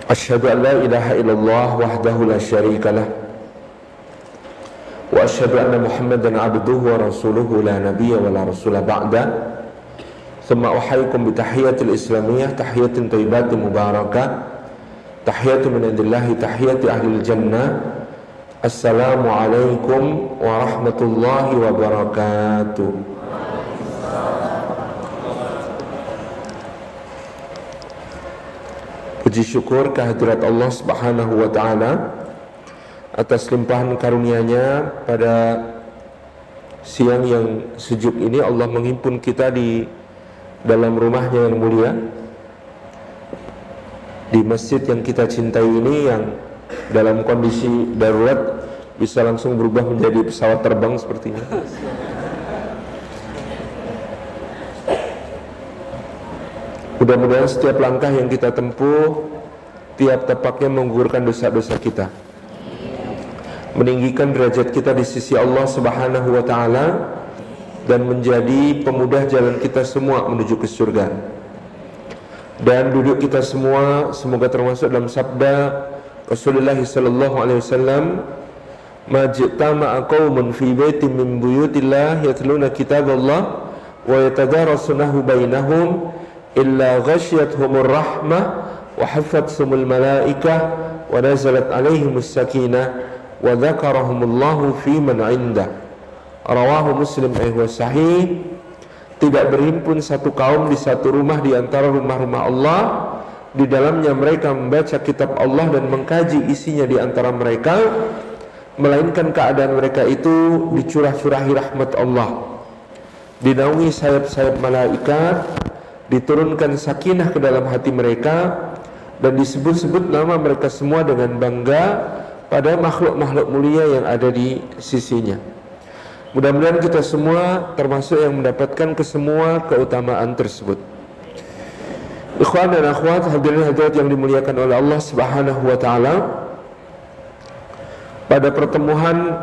Asyhadu an la ilaha illallah wahdahu la syarika lah wa asyhadu anna Muhammadan abduhu wa rasuluhu la nabiyya wa la rasula ba'da. Thumma uhayyikum bi tahiyatil islamiyah, tahiyatin thayyibatin mubarakah, tahiyatu min indillahi, tahiyati ahlil jannah. Assalamu alaikum warahmatullahi wabarakatuh. Puji syukur kehadirat Allah Subhanahu wa ta'ala atas limpahan karunia-Nya pada siang yang sejuk ini. Allah menghimpun kita di dalam rumah-Nya yang mulia, di masjid yang kita cintai ini, yang dalam kondisi darurat bisa langsung berubah menjadi pesawat terbang sepertinya. Mudah-mudahan setiap langkah yang kita tempuh, tiap tapaknya menggugurkan dosa-dosa kita, meninggikan derajat kita di sisi Allah Subhanahu wa ta'ala, dan menjadi pemudah jalan kita semua menuju ke surga. Dan duduk kita semua semoga termasuk dalam sabda Rasulullah sallallahu alaihi wasallam, "Majtama'a qaumun fi baitin min buyutillah yatluna kitaballah wa yatadarasunahu bainahum illa ghasyiyatuhumur rahmah wa hafathumul malaikah wa nazalat alaihimus sakinah wa dzakarahumullahu fi man 'indah." Rawahu Muslim wa sahih. Tidak berhimpun satu kaum di satu rumah di antara rumah-rumah Allah, di dalamnya mereka membaca kitab Allah dan mengkaji isinya di antara mereka, melainkan keadaan mereka itu dicurah-curahi rahmat Allah, dinaungi sayap-sayap malaikat, diturunkan sakinah ke dalam hati mereka, dan disebut-sebut nama mereka semua dengan bangga pada makhluk-makhluk mulia yang ada di sisinya. Mudah-mudahan kita semua termasuk yang mendapatkan kesemua keutamaan tersebut. Ikhwan dan akhwat, hadirin hadirat yang dimuliakan oleh Allah Subhanahu wa ta'ala, pada pertemuan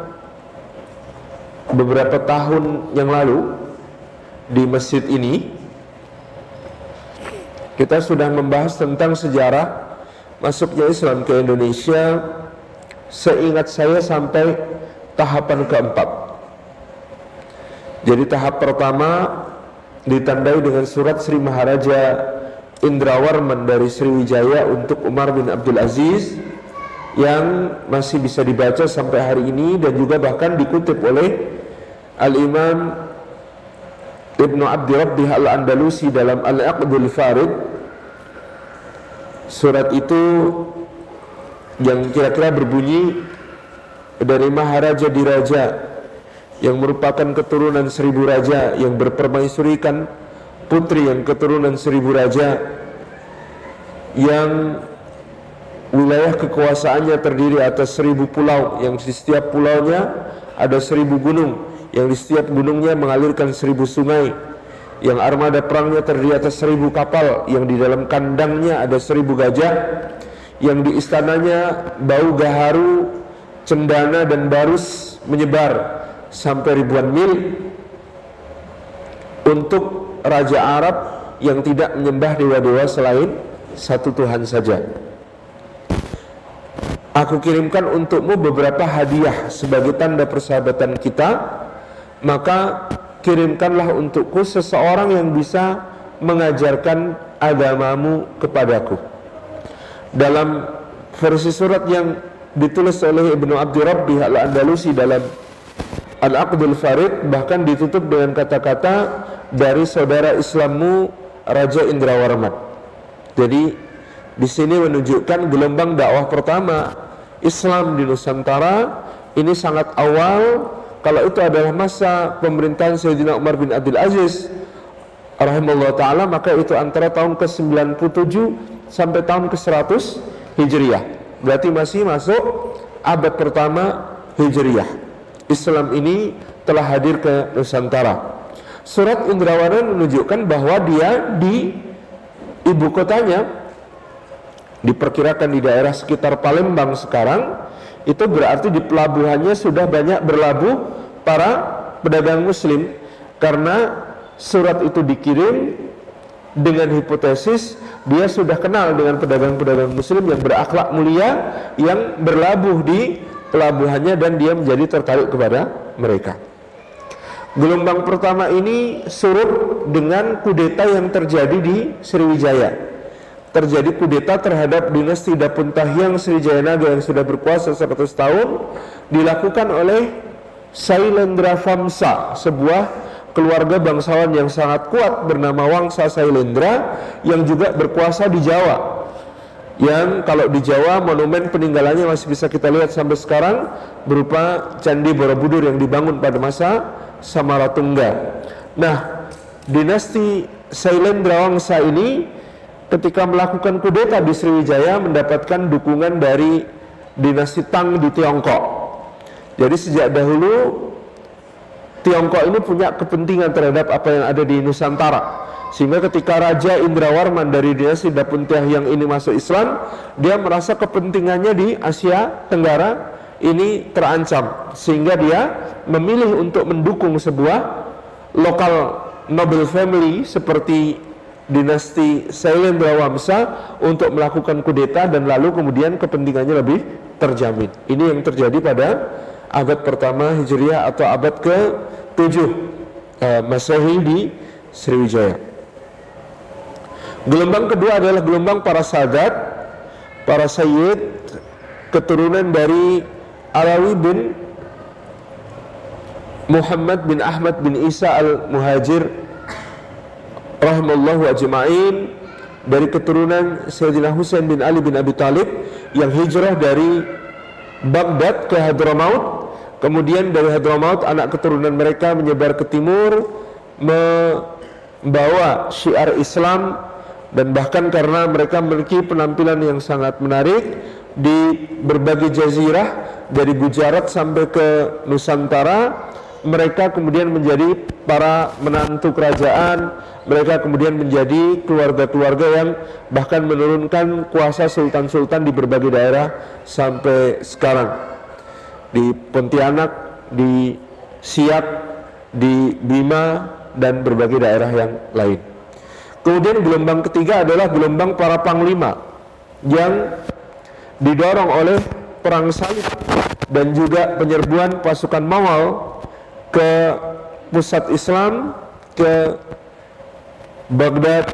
beberapa tahun yang lalu di masjid ini, kita sudah membahas tentang sejarah masuknya Islam ke Indonesia. Seingat saya sampai tahapan keempat. Jadi tahap pertama ditandai dengan surat Sri Maharaja Indrawarman dari Sriwijaya untuk Umar bin Abdul Aziz, yang masih bisa dibaca sampai hari ini dan juga bahkan dikutip oleh Al-Imam Ibnu Abdi Rabbih Al-Andalusi dalam Al-Aqdul Farid. Surat itu yang kira-kira berbunyi, dari Maharaja Diraja yang merupakan keturunan 1000 raja yang berpermaisurikan putri yang keturunan 1000 raja, yang wilayah kekuasaannya terdiri atas 1000 pulau, yang di setiap pulaunya ada 1000 gunung, yang di setiap gunungnya mengalirkan 1000 sungai, yang armada perangnya terdiri atas 1000 kapal, yang di dalam kandangnya ada 1000 gajah, yang di istananya bau gaharu, cendana dan barus menyebar sampai ribuan mil, untuk raja Arab yang tidak menyembah dewa-dewa selain satu Tuhan saja. Aku kirimkan untukmu beberapa hadiah sebagai tanda persahabatan kita, maka kirimkanlah untukku seseorang yang bisa mengajarkan agamamu kepadaku. Dalam versi surat yang ditulis oleh Ibnu Abdi Rabbih Al-Andalusi dalam Al-Aqdul Farid bahkan ditutup dengan kata-kata dari saudara Islammu Raja Indrawarman. Jadi di sini menunjukkan gelombang dakwah pertama Islam di Nusantara ini sangat awal. Kalau itu adalah masa pemerintahan Sayyidina Umar bin Abdul Aziz rahimahullah ta'ala, maka itu antara tahun ke-97 sampai tahun ke-100 Hijriah. Berarti masih masuk abad pertama Hijriah. Islam ini telah hadir ke Nusantara. Surat Indrawarman menunjukkan bahwa dia di ibu kotanya, diperkirakan di daerah sekitar Palembang sekarang, itu berarti di pelabuhannya sudah banyak berlabuh para pedagang muslim, karena surat itu dikirim dengan hipotesis dia sudah kenal dengan pedagang-pedagang muslim yang berakhlak mulia yang berlabuh di pelabuhannya dan dia menjadi tertarik kepada mereka. Gelombang pertama ini surut dengan kudeta yang terjadi di Sriwijaya. Terjadi kudeta terhadap dinasti Dapun Tahyang Sriwijaya Naga yang sudah berkuasa 100 tahun, dilakukan oleh Sailendra Vamsa, sebuah keluarga bangsawan yang sangat kuat bernama Wangsa Sailendra yang juga berkuasa di Jawa. Yang kalau di Jawa monumen peninggalannya masih bisa kita lihat sampai sekarang berupa Candi Borobudur yang dibangun pada masa Samaratungga. Nah, dinasti Sailendra Wangsa ini ketika melakukan kudeta di Sriwijaya mendapatkan dukungan dari dinasti Tang di Tiongkok. Jadi sejak dahulu Tiongkok ini punya kepentingan terhadap apa yang ada di Nusantara, sehingga ketika Raja Indrawarman dari dinasti Dapun Tahyang ini masuk Islam, dia merasa kepentingannya di Asia Tenggara ini terancam, sehingga dia memilih untuk mendukung sebuah lokal noble family seperti dinasti Sailendra Wangsa untuk melakukan kudeta dan lalu kemudian kepentingannya lebih terjamin. Ini yang terjadi pada abad pertama Hijriah atau abad ke-7 Masehi di Sriwijaya. Gelombang kedua adalah gelombang para sadat, para sayyid, keturunan dari Alawi bin Muhammad bin Ahmad bin Isa al-Muhajir rahimallahu ajma'in, dari keturunan Sayyidina Husain bin Ali bin Abi Thalib yang hijrah dari Baghdad ke Hadramaut. Kemudian dari Hadramaut anak keturunan mereka menyebar ke timur, membawa syiar Islam, dan bahkan karena mereka memiliki penampilan yang sangat menarik di berbagai jazirah dari Gujarat sampai ke Nusantara, mereka kemudian menjadi para menantu kerajaan. Mereka kemudian menjadi keluarga-keluarga yang bahkan menurunkan kuasa sultan-sultan di berbagai daerah sampai sekarang, di Pontianak, di Siak, di Bima, dan berbagai daerah yang lain. Kemudian gelombang ketiga adalah gelombang para panglima yang didorong oleh perang salib dan juga penyerbuan pasukan Mongol ke pusat Islam, ke Baghdad,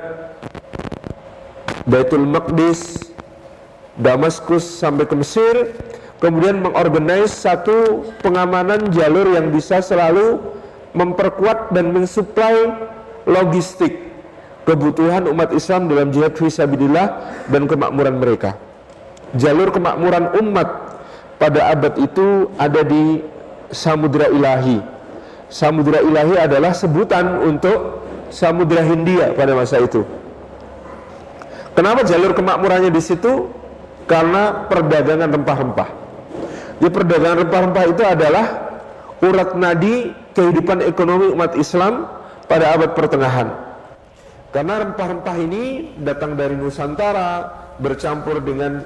Baitul Maqdis, Damaskus sampai ke Mesir, kemudian mengorganize satu pengamanan jalur yang bisa selalu memperkuat dan mensuplai logistik kebutuhan umat Islam dalam jihad fisabilillah dan kemakmuran mereka. Jalur kemakmuran umat pada abad itu ada di Samudra Ilahi. Samudra Ilahi adalah sebutan untuk Samudra Hindia pada masa itu. Kenapa jalur kemakmurannya di situ? Karena perdagangan rempah-rempah. Ya, perdagangan rempah-rempah itu adalah urat nadi kehidupan ekonomi umat Islam pada abad pertengahan. Karena rempah-rempah ini datang dari Nusantara, bercampur dengan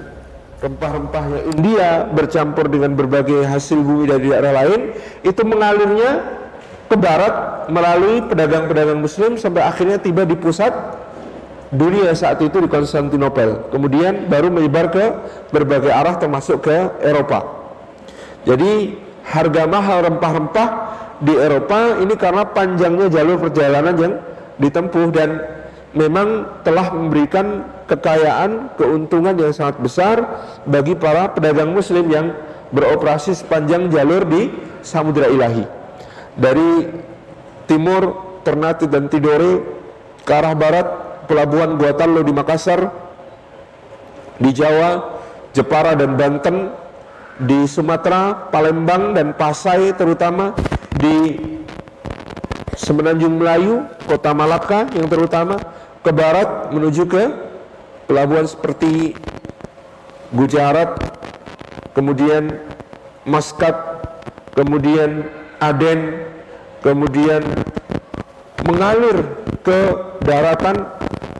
rempah-rempahnya India, bercampur dengan berbagai hasil bumi dari daerah lain, itu mengalirnya ke barat melalui pedagang-pedagang muslim sampai akhirnya tiba di pusat dunia saat itu di Konstantinopel. Kemudian baru menyebar ke berbagai arah termasuk ke Eropa. Jadi harga mahal rempah-rempah di Eropa ini karena panjangnya jalur perjalanan yang ditempuh dan memang telah memberikan kekayaan, keuntungan yang sangat besar bagi para pedagang muslim yang beroperasi sepanjang jalur di Samudra Ilahi. Dari timur Ternate dan Tidore ke arah barat pelabuhan Guatalo di Makassar, di Jawa, Jepara dan Banten, di Sumatera, Palembang dan Pasai terutama, di Semenanjung Melayu, Kota Malaka yang terutama, ke barat menuju ke pelabuhan seperti Gujarat, kemudian Maskat, kemudian Aden, kemudian mengalir ke daratan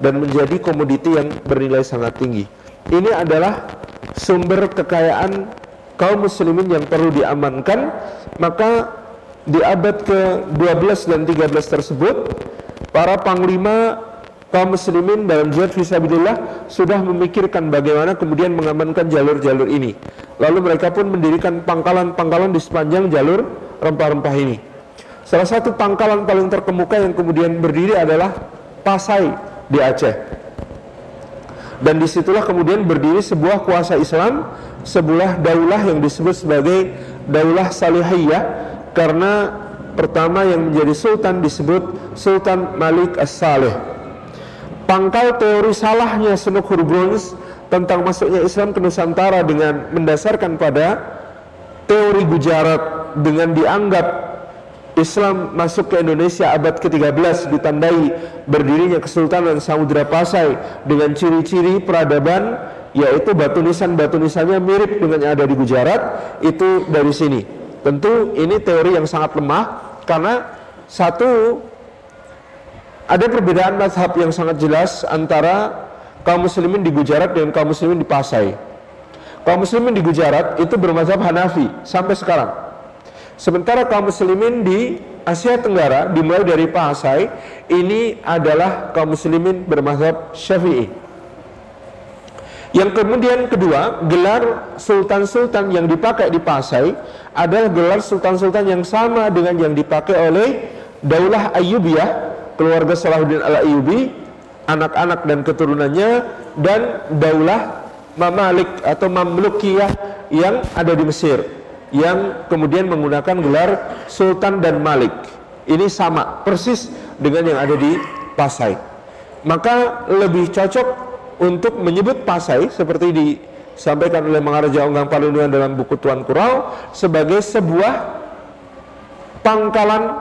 dan menjadi komoditi yang bernilai sangat tinggi. Ini adalah sumber kekayaan kaum muslimin yang perlu diamankan. Maka di abad ke-12 dan 13 tersebut para panglima kaum muslimin dalam jihad fisabilillah sudah memikirkan bagaimana kemudian mengamankan jalur-jalur ini. Lalu mereka pun mendirikan pangkalan-pangkalan di sepanjang jalur rempah-rempah ini. Salah satu pangkalan paling terkemuka yang kemudian berdiri adalah Pasai di Aceh. Dan disitulah kemudian berdiri sebuah kuasa Islam, sebuah daulah yang disebut sebagai Daulah Salihiyah, karena pertama yang menjadi sultan disebut Sultan Malik As-Salih. Pangkal teori salahnya Senuk Hurbuns tentang masuknya Islam ke Nusantara dengan mendasarkan pada teori Gujarat, dengan dianggap Islam masuk ke Indonesia abad ke-13 ditandai berdirinya Kesultanan Samudra Pasai dengan ciri-ciri peradaban, yaitu batu nisannya mirip dengan yang ada di Gujarat, itu dari sini. Tentu ini teori yang sangat lemah, karena satu, ada perbedaan mazhab yang sangat jelas antara kaum muslimin di Gujarat dengan kaum muslimin di Pasai. Kaum muslimin di Gujarat itu bermazhab Hanafi sampai sekarang. Sementara kaum muslimin di Asia Tenggara dimulai dari Pasai ini adalah kaum muslimin bermazhab Syafi'i. Yang kemudian kedua, gelar sultan-sultan yang dipakai di Pasai adalah gelar sultan-sultan yang sama dengan yang dipakai oleh Daulah Ayyubiyah, keluarga Salahuddin Al-Ayyubi, anak-anak dan keturunannya, dan Daulah Mamalik atau Mamlukiyah yang ada di Mesir, yang kemudian menggunakan gelar Sultan dan Malik. Ini sama persis dengan yang ada di Pasai. Maka lebih cocok untuk menyebut Pasai seperti disampaikan oleh Mangaraja Onggang Palindungan dalam buku Tuan Kurau sebagai sebuah pangkalan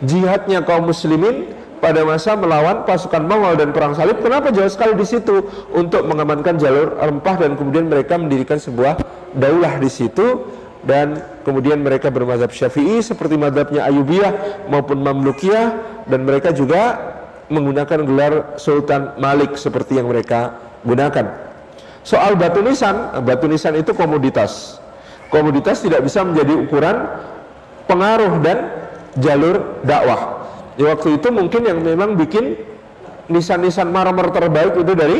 jihadnya kaum muslimin pada masa melawan pasukan Mongol dan perang salib. Kenapa jauh sekali di situ? Untuk mengamankan jalur rempah, dan kemudian mereka mendirikan sebuah daulah di situ, dan kemudian mereka bermazhab Syafi'i seperti mazhabnya Ayyubiyah maupun Mamlukiyah, dan mereka juga menggunakan gelar Sultan Malik seperti yang mereka gunakan. Soal batu nisan itu komoditas. Komoditas tidak bisa menjadi ukuran pengaruh dan jalur dakwah. Di waktu itu mungkin yang memang bikin nisan-nisan marmer terbaik itu dari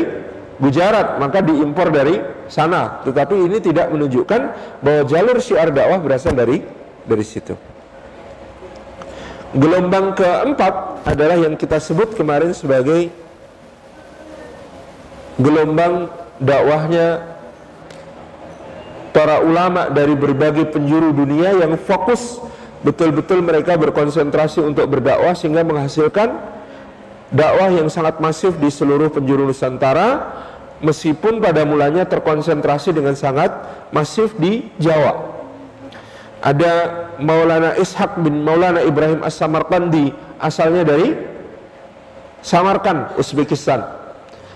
Gujarat, maka diimpor dari sana. Tetapi ini tidak menunjukkan bahwa jalur syiar dakwah berasal dari situ. Gelombang keempat adalah yang kita sebut kemarin sebagai gelombang dakwahnya para ulama dari berbagai penjuru dunia yang fokus betul-betul mereka berkonsentrasi untuk berdakwah sehingga menghasilkan dakwah yang sangat masif di seluruh penjuru Nusantara, meskipun pada mulanya terkonsentrasi dengan sangat masif di Jawa. Ada Maulana Ishaq bin Maulana Ibrahim As-Samarqandi, asalnya dari Samarkand, Uzbekistan.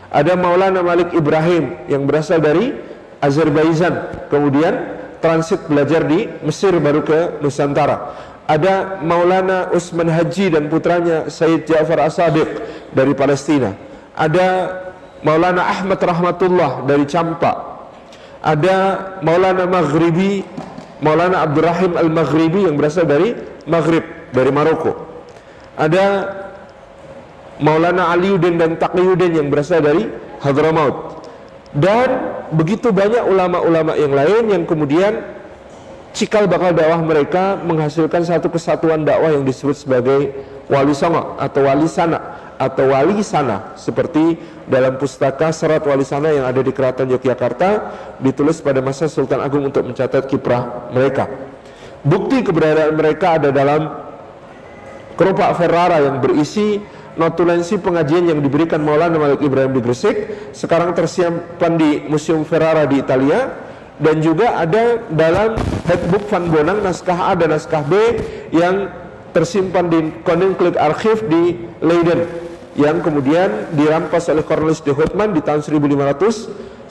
Ada Maulana Malik Ibrahim yang berasal dari Azerbaijan, kemudian transit belajar di Mesir baru ke Nusantara. Ada Maulana Usman Haji dan putranya Sayyid Ja'far As-Sadiq dari Palestina. Ada Maulana Ahmad Rahmatullah dari Campa. Ada Maulana Maghribi, Maulana Abdurrahim Al-Maghribi yang berasal dari Maghrib, dari Maroko. Ada Maulana Aliuddin dan Taqiyuddin yang berasal dari Hadramaut. Dan begitu banyak ulama-ulama yang lain yang kemudian cikal bakal dakwah mereka menghasilkan satu kesatuan dakwah yang disebut sebagai wali songo atau wali sana atau wali sana, seperti dalam pustaka Serat Wali Sana yang ada di Keraton Yogyakarta, ditulis pada masa Sultan Agung untuk mencatat kiprah mereka. Bukti keberadaan mereka ada dalam keropak Ferrara yang berisi notulensi pengajian yang diberikan Maulana Malik Ibrahim di Gresik, sekarang tersimpan di Museum Ferrara di Italia, dan juga ada dalam Handbook Van Bonang naskah A dan naskah B yang tersimpan di Koninklijk Archief di Leiden, yang kemudian dirampas oleh Cornelis de Houtman di tahun 1596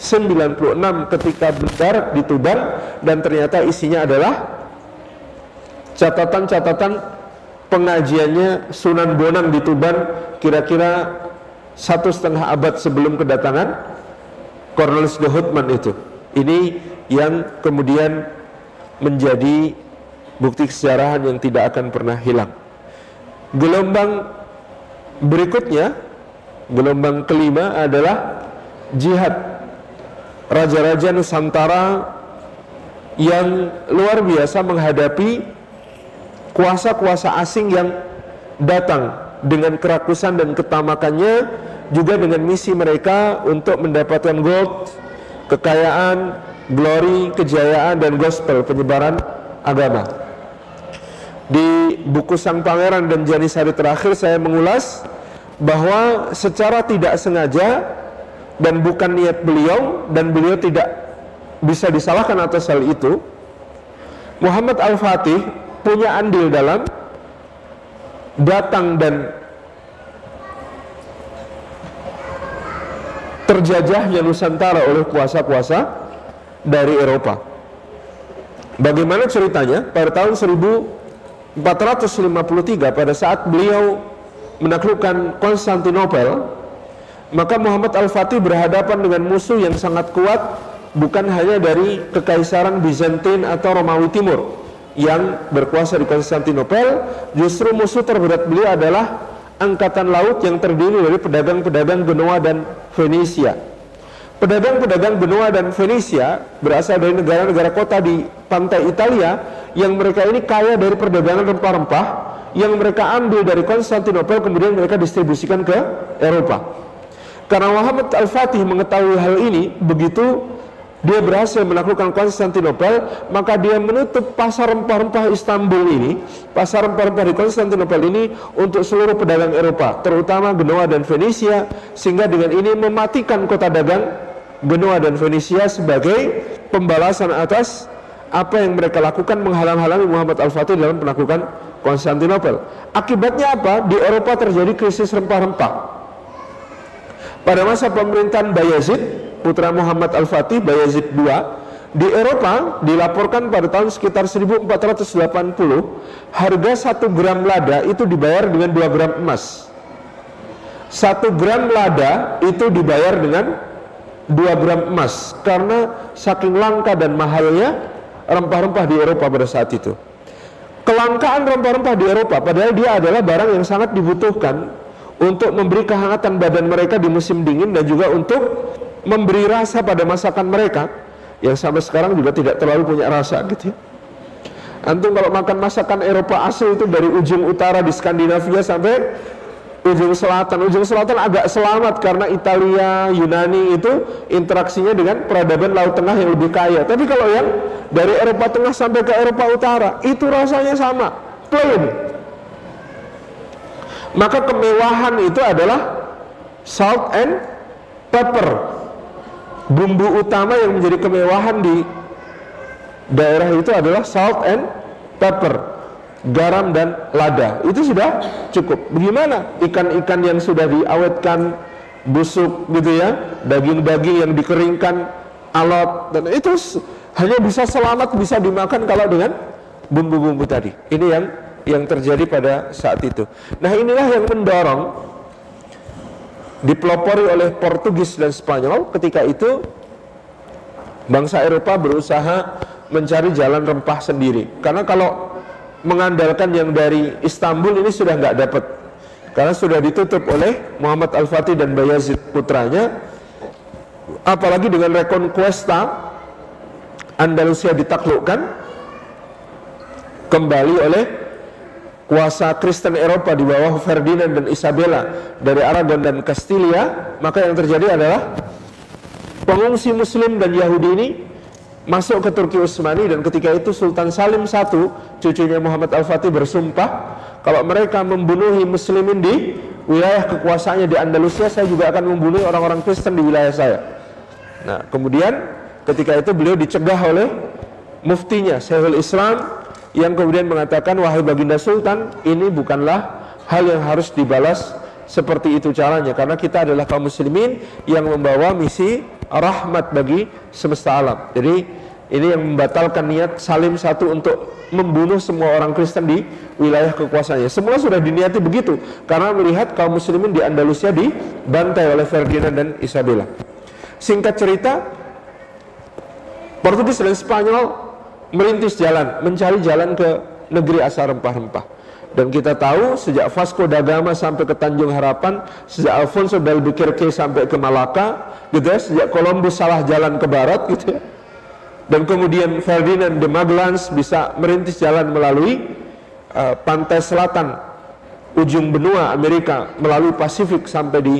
ketika mendarat di Tuban, dan ternyata isinya adalah catatan-catatan pengajiannya Sunan Bonang di Tuban kira-kira 1,5 abad sebelum kedatangan Cornelis de Houtman itu. Ini yang kemudian menjadi bukti kesejarahan yang tidak akan pernah hilang. Gelombang berikutnya Gelombang kelima adalah jihad raja-raja Nusantara yang luar biasa menghadapi kuasa-kuasa asing yang datang dengan kerakusan dan ketamakannya, juga dengan misi mereka untuk mendapatkan gold, kekayaan, glory, kejayaan, dan gospel, penyebaran agama. Di buku Sang Pangeran dan Janisari terakhir saya mengulas bahwa secara tidak sengaja dan bukan niat beliau, dan beliau tidak bisa disalahkan atas hal itu, Muhammad Al-Fatih punya andil dalam datang dan terjajahnya Nusantara oleh kuasa-kuasa dari Eropa. Bagaimana ceritanya? Pada tahun 1453, pada saat beliau menaklukkan Konstantinopel, maka Muhammad Al-Fatih berhadapan dengan musuh yang sangat kuat, bukan hanya dari Kekaisaran Bizantin atau Romawi Timur yang berkuasa di Konstantinopel. Justru musuh terberat beliau adalah angkatan laut yang terdiri dari pedagang-pedagang Genoa dan Venesia. Pedagang-pedagang Genoa dan Venesia berasal dari negara-negara kota di pantai Italia, yang mereka ini kaya dari perdagangan rempah-rempah yang mereka ambil dari Konstantinopel, kemudian mereka distribusikan ke Eropa. Karena Muhammad Al-Fatih mengetahui hal ini, begitu dia berhasil menaklukkan Konstantinopel, maka dia menutup pasar rempah-rempah Istanbul ini, pasar rempah-rempah di Konstantinopel ini, untuk seluruh pedagang Eropa, terutama Genoa dan Venesia, sehingga dengan ini mematikan kota dagang Genoa dan Venesia sebagai pembalasan atas apa yang mereka lakukan, menghalang-halangi Muhammad Al-Fatih dalam penaklukan Konstantinopel. Akibatnya apa? Di Eropa terjadi krisis rempah-rempah. Pada masa pemerintahan Bayezid, putra Muhammad Al-Fatih, Bayezid II, di Eropa dilaporkan pada tahun sekitar 1480 harga 1 gram lada itu dibayar dengan 2 gram emas. 1 gram lada itu dibayar dengan 2 gram emas, karena saking langka dan mahalnya rempah-rempah di Eropa pada saat itu. Kelangkaan rempah-rempah di Eropa, padahal dia adalah barang yang sangat dibutuhkan untuk memberi kehangatan badan mereka di musim dingin, dan juga untuk memberi rasa pada masakan mereka yang sampai sekarang juga tidak terlalu punya rasa gitu ya. Antum kalau makan masakan Eropa asli itu dari ujung utara di Skandinavia sampai ujung selatan agak selamat karena Italia, Yunani itu interaksinya dengan peradaban Laut Tengah yang lebih kaya. Tapi kalau yang dari Eropa Tengah sampai ke Eropa Utara itu rasanya sama, plain. Maka kemewahan itu adalah salt and pepper. Bumbu utama yang menjadi kemewahan di daerah itu adalah salt and pepper, garam dan lada. Itu sudah cukup. Bagaimana ikan-ikan yang sudah diawetkan busuk gitu ya, daging-daging yang dikeringkan, alot, dan itu hanya bisa selamat, bisa dimakan kalau dengan bumbu-bumbu tadi. Ini yang terjadi pada saat itu. Nah, inilah yang mendorong, dipelopori oleh Portugis dan Spanyol. Ketika itu bangsa Eropa berusaha mencari jalan rempah sendiri, karena kalau mengandalkan yang dari Istanbul ini sudah nggak dapat, karena sudah ditutup oleh Muhammad Al-Fatih dan Bayezid putranya. Apalagi dengan Reconquista, Andalusia ditaklukkan kembali oleh kuasa Kristen Eropa di bawah Ferdinand dan Isabella dari Aragon dan Castilla. Maka yang terjadi adalah pengungsi Muslim dan Yahudi ini masuk ke Turki Utsmani, dan ketika itu Sultan Salim I, cucunya Muhammad Al-Fatih, bersumpah kalau mereka membunuhi Muslimin di wilayah kekuasaannya di Andalusia, saya juga akan membunuh orang-orang Kristen di wilayah saya. Nah, kemudian ketika itu beliau dicegah oleh muftinya Syekhul Islam, yang kemudian mengatakan, wahai baginda Sultan, ini bukanlah hal yang harus dibalas seperti itu caranya, karena kita adalah kaum muslimin yang membawa misi rahmat bagi semesta alam. Jadi ini yang membatalkan niat Salim I untuk membunuh semua orang Kristen di wilayah kekuasaannya. Semua sudah diniati begitu, karena melihat kaum muslimin di Andalusia dibantai oleh Ferdinand dan Isabella. Singkat cerita, Portugis dan Spanyol merintis jalan, mencari jalan ke negeri asal rempah-rempah. Dan kita tahu sejak Vasco da Gama sampai ke Tanjung Harapan, sejak Alfonso de Albuquerque sampai ke Malacca, gitu ya, sejak Columbus salah jalan ke barat, gitu ya. Dan kemudian Ferdinand de Magellan bisa merintis jalan melalui pantai selatan ujung benua Amerika, melalui Pasifik sampai di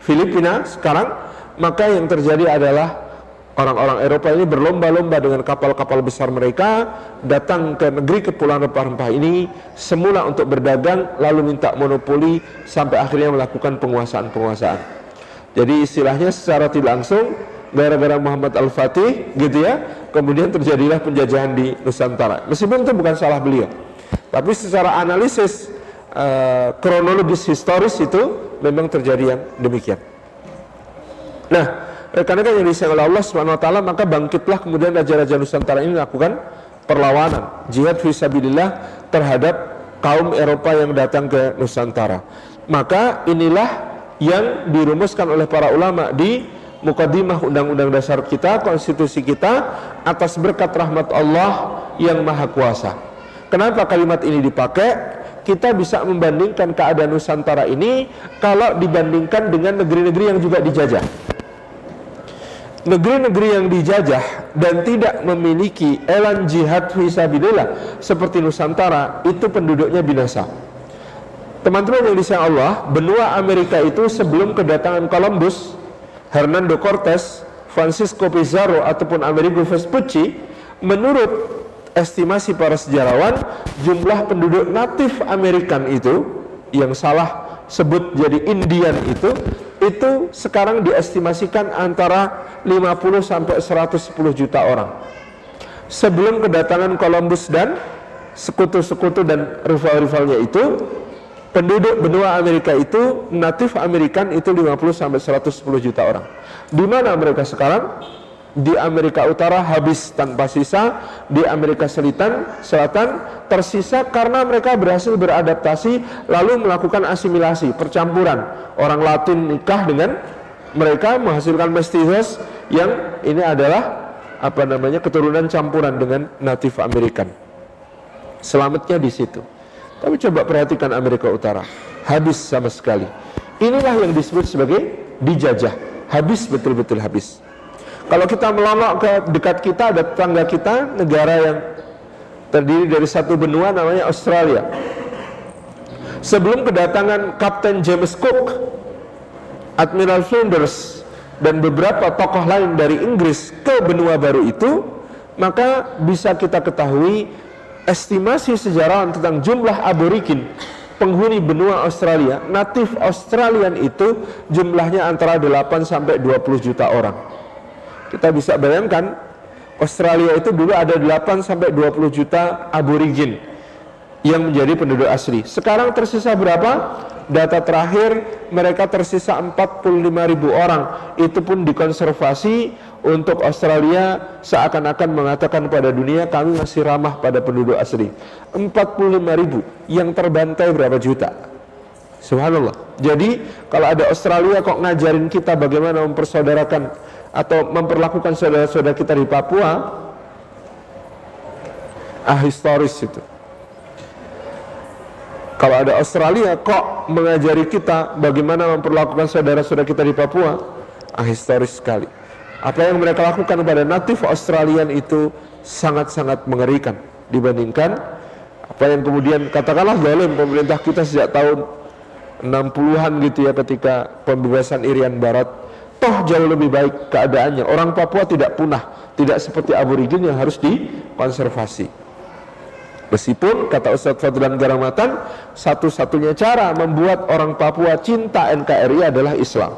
Filipina sekarang. Maka yang terjadi adalah orang-orang Eropa ini berlomba-lomba dengan kapal-kapal besar mereka datang ke negeri kepulauan rempah-rempah ini semula untuk berdagang, lalu minta monopoli sampai akhirnya melakukan penguasaan-penguasaan. Jadi istilahnya secara tidak langsung gara-gara Muhammad Al-Fatih, gitu ya, kemudian terjadilah penjajahan di Nusantara. Meskipun itu bukan salah beliau, tapi secara analisis kronologis historis itu memang terjadi yang demikian. Nah, rekan-rekan yang disayang oleh Allah Subhanahu wa taala, maka bangkitlah kemudian raja-raja Nusantara ini melakukan perlawanan, jihad fisabilillah terhadap kaum Eropa yang datang ke Nusantara. Maka inilah yang dirumuskan oleh para ulama di Muqaddimah Undang-Undang Dasar kita, konstitusi kita, atas berkat rahmat Allah yang Maha Kuasa. Kenapa kalimat ini dipakai? Kita bisa membandingkan keadaan Nusantara ini kalau dibandingkan dengan negeri-negeri yang juga dijajah. Negeri-negeri yang dijajah dan tidak memiliki elan jihad fisabilillah seperti Nusantara, itu penduduknya binasa. Teman-teman yang disayang Allah, benua Amerika itu sebelum kedatangan Columbus, Hernando Cortés, Francisco Pizarro ataupun Amerigo Vespucci, menurut estimasi para sejarawan, jumlah penduduk natif Amerikan itu, yang salah sebut jadi Indian itu sekarang diestimasikan antara 50 sampai 110 juta orang. Sebelum kedatangan Columbus dan sekutu-sekutu dan rival-rivalnya itu, penduduk benua Amerika itu, natif Amerikan itu 50 sampai 110 juta orang. Di mana mereka sekarang? Di Amerika Utara habis tanpa sisa, di Amerika Selatan tersisa karena mereka berhasil beradaptasi lalu melakukan asimilasi, percampuran. Orang Latin nikah dengan mereka menghasilkan mestizos yang ini adalah keturunan campuran dengan natif Amerikan. Selamatnya di situ. Tapi coba perhatikan Amerika Utara, habis sama sekali. Inilah yang disebut sebagai dijajah, habis, betul-betul habis. Kalau kita melonok ke dekat kita, ada tetangga kita, negara yang terdiri dari satu benua namanya Australia. Sebelum kedatangan Kapten James Cook, Admiral Flinders, dan beberapa tokoh lain dari Inggris ke benua baru itu, maka bisa kita ketahui estimasi sejarawan tentang jumlah aborigin penghuni benua Australia, natif Australian itu jumlahnya antara 8 sampai 20 juta orang. Kita bisa bayangkan Australia itu dulu ada 8 sampai 20 juta aborigin yang menjadi penduduk asli. Sekarang tersisa berapa? Data terakhir mereka tersisa 45.000 orang. Itu pun dikonservasi untuk Australia seakan-akan mengatakan pada dunia kami masih ramah pada penduduk asli. 45.000 yang terbantai berapa juta? Subhanallah. Jadi kalau ada Australia kok ngajarin kita bagaimana mempersaudarakan atau memperlakukan saudara-saudara kita di Papua, historis itu. Kalau ada Australia kok mengajari kita bagaimana memperlakukan saudara-saudara kita di Papua, historis sekali. Apa yang mereka lakukan pada natif Australian itu sangat-sangat mengerikan dibandingkan apa yang kemudian katakanlah zalim pemerintah kita sejak tahun 60-an gitu ya, ketika pembebasan Irian Barat. Toh jauh lebih baik keadaannya. Orang Papua tidak punah, tidak seperti aborigin yang harus dikonservasi. Meskipun kata Ustadz Fadlan Garamatan, satu-satunya cara membuat orang Papua cinta NKRI adalah Islam.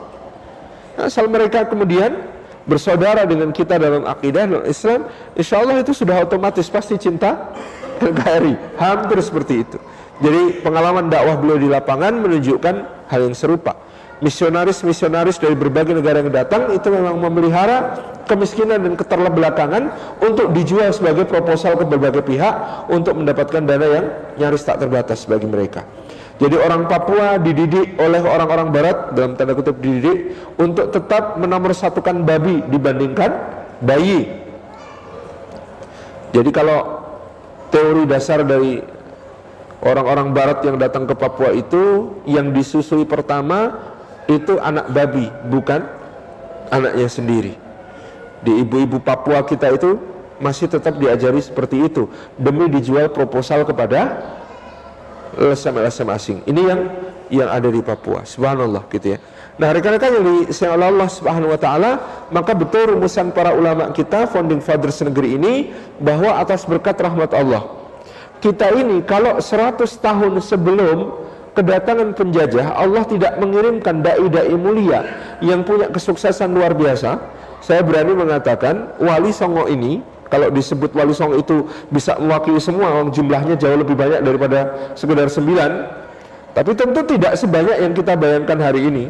Asal mereka kemudian bersaudara dengan kita dalam akidah dan Islam, insya Allah itu sudah otomatis pasti cinta NKRI. Hampir seperti itu. Jadi pengalaman dakwah beliau di lapangan menunjukkan hal yang serupa. Misionaris-misionaris dari berbagai negara yang datang itu memang memelihara kemiskinan dan keterbelakangan untuk dijual sebagai proposal ke berbagai pihak untuk mendapatkan dana yang nyaris tak terbatas bagi mereka. Jadi orang Papua dididik oleh orang-orang barat, dalam tanda kutip dididik, untuk tetap menomorsatukan babi dibandingkan bayi. Jadi kalau teori dasar dari Orang-orang barat yang datang ke Papua itu yang disusui pertama itu anak babi, bukan anaknya sendiri. Di ibu-ibu Papua kita itu masih tetap diajari seperti itu demi dijual proposal kepada LSM asing. Ini yang ada di Papua. Subhanallah gitu ya. Nah, rekan-rekan yang disayang Allah Subhanahu wa taala, maka betul rumusan para ulama kita, founding fathers negeri ini, bahwa atas berkat rahmat Allah, kita ini kalau 100 tahun sebelum kedatangan penjajah, Allah tidak mengirimkan dai-dai mulia yang punya kesuksesan luar biasa. Saya berani mengatakan Wali Songo ini, kalau disebut Wali Songo itu bisa mewakili semua, jumlahnya jauh lebih banyak daripada sekedar 9. Tapi tentu tidak sebanyak yang kita bayangkan hari ini.